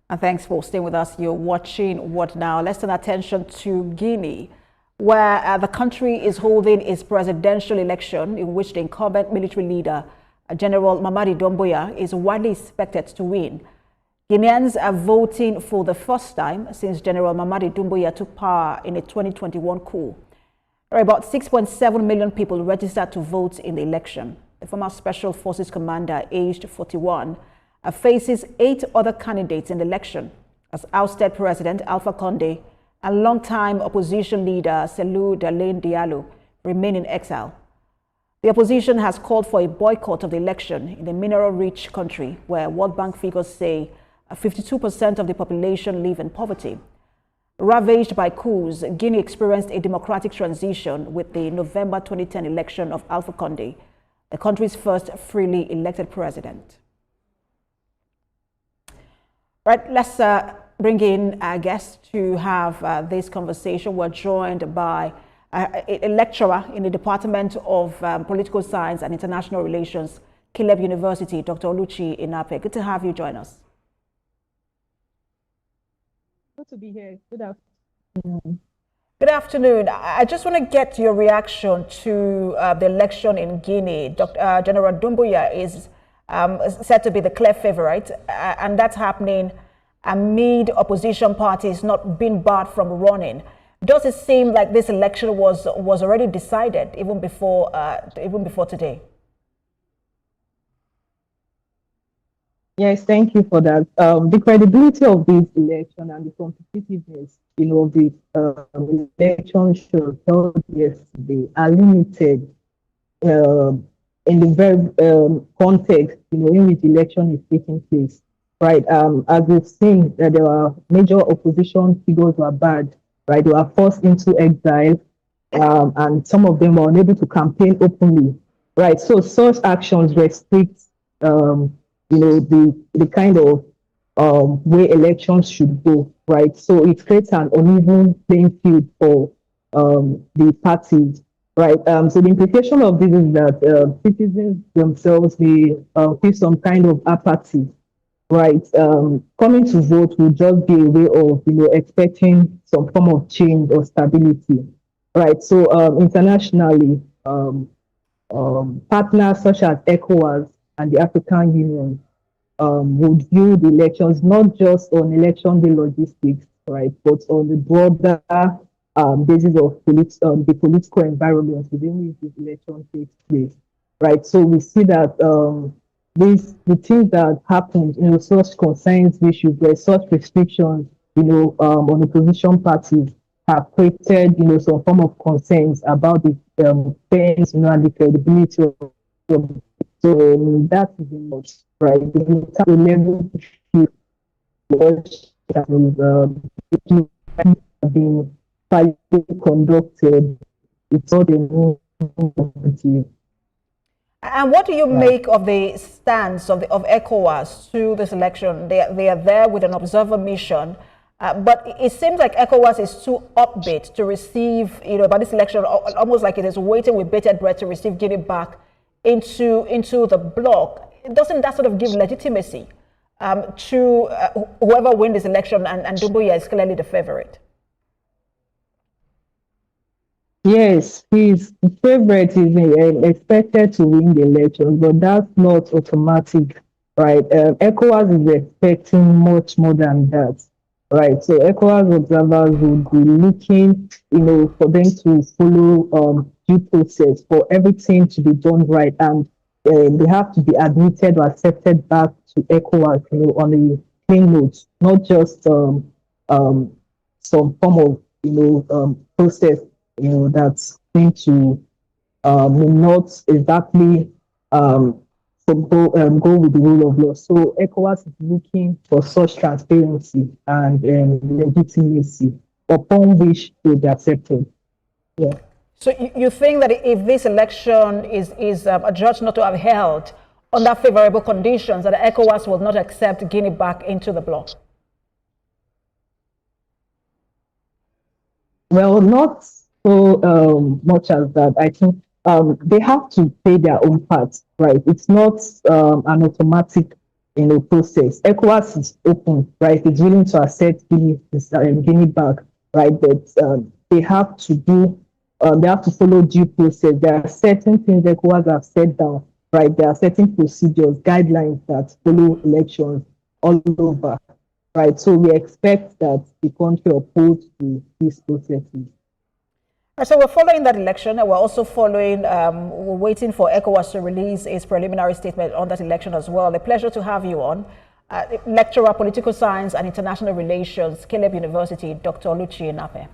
And thanks for staying with us. You're watching What Now? Let's turn attention to Guinea, where the country is holding its presidential election, in which the incumbent military leader, General Mamady Doumbouya, is widely expected to win. Guineans are voting for the first time since General Mamady Doumbouya took power in a 2021 coup. There are about 6.7 million people registered to vote in the election. The former Special Forces commander, aged 41, faces 8 other candidates in the election, as ousted President Alpha Condé and longtime opposition leader Cellou Dalein Diallo remain in exile. The opposition has called for a boycott of the election in the mineral-rich country, where World Bank figures say 52% of the population live in poverty. Ravaged by coups, Guinea experienced a democratic transition with the November 2010 election of Alpha Condé, the country's first freely elected president. Right, let's bring in our guests to have this conversation. We're joined by a lecturer in the Department of Political Science and International Relations, Caleb University, Dr. Oluchi Inape. Good to have you join us. Good to be here. Good afternoon. Good afternoon. I just want to get your reaction to the election in Guinea. General Doumbouya is said to be the clear favorite, and that's happening amid opposition parties not being barred from running. Does it seem like this election was already decided even before today? Yes, thank you for that. The credibility of this election and the competitiveness, of the election show held yesterday are limited in the very context, in which the election is taking place. Right. As we've seen, that there are major opposition figures who are barred. Right. They were forced into exile, and some of them were unable to campaign openly. Right. So such actions restrict, the kind of way elections should go. Right. So it creates an uneven playing field for the parties. Right. So the implication of this is that citizens themselves feel some kind of apathy. Right. Coming to vote will just be a way of, expecting some form of change or stability. Right. So internationally, partners such as ECOWAS and the African Union would view the elections not just on election day logistics, right, but on the broader basis of the political environment within which this election takes place. Right. So we see that the things that happened, such concerns issues, where such restrictions, on opposition parties have created, some form of concerns about the fairness, and the credibility of them. So that is a lot, right? The level that being conducted, it's not a new. And what do you make of the stance of ECOWAS to this election? They are there with an observer mission, but it seems like ECOWAS is too upbeat to receive, about this election, almost like it is waiting with bated breath to receive Guinea back into the bloc. Doesn't that sort of give legitimacy to whoever wins this election? And Doumbouya is clearly the favorite. Yes, his favorite is expected to win the election, but that's not automatic, right? ECOWAS is expecting much more than that, right? So ECOWAS observers would be looking, for them to follow due process for everything to be done right, and they have to be admitted or accepted back to ECOWAS, on a clean note, not just some form of, process. That's going to not exactly go with the rule of law. So ECOWAS is looking for such transparency and legitimacy upon which to be accepted. Yeah. So you think that if this election is adjudged not to have held under favorable conditions, that ECOWAS will not accept Guinea back into the bloc? Well, not so much as that. I think they have to play their own part, right? It's not an automatic process. ECOWAS is open, right? It's willing to accept Guinea back, right? But they have to follow due process. There are certain things ECOWAS have set down, right? There are certain procedures, guidelines that follow elections all over, right? So we expect that the country upholds to these processes. So we're following that election, and we're also following, we're waiting for ECOWAS to release its preliminary statement on that election as well. A pleasure to have you on. Lecturer, Political Science and International Relations, Caleb University, Dr. Oluchi Nape.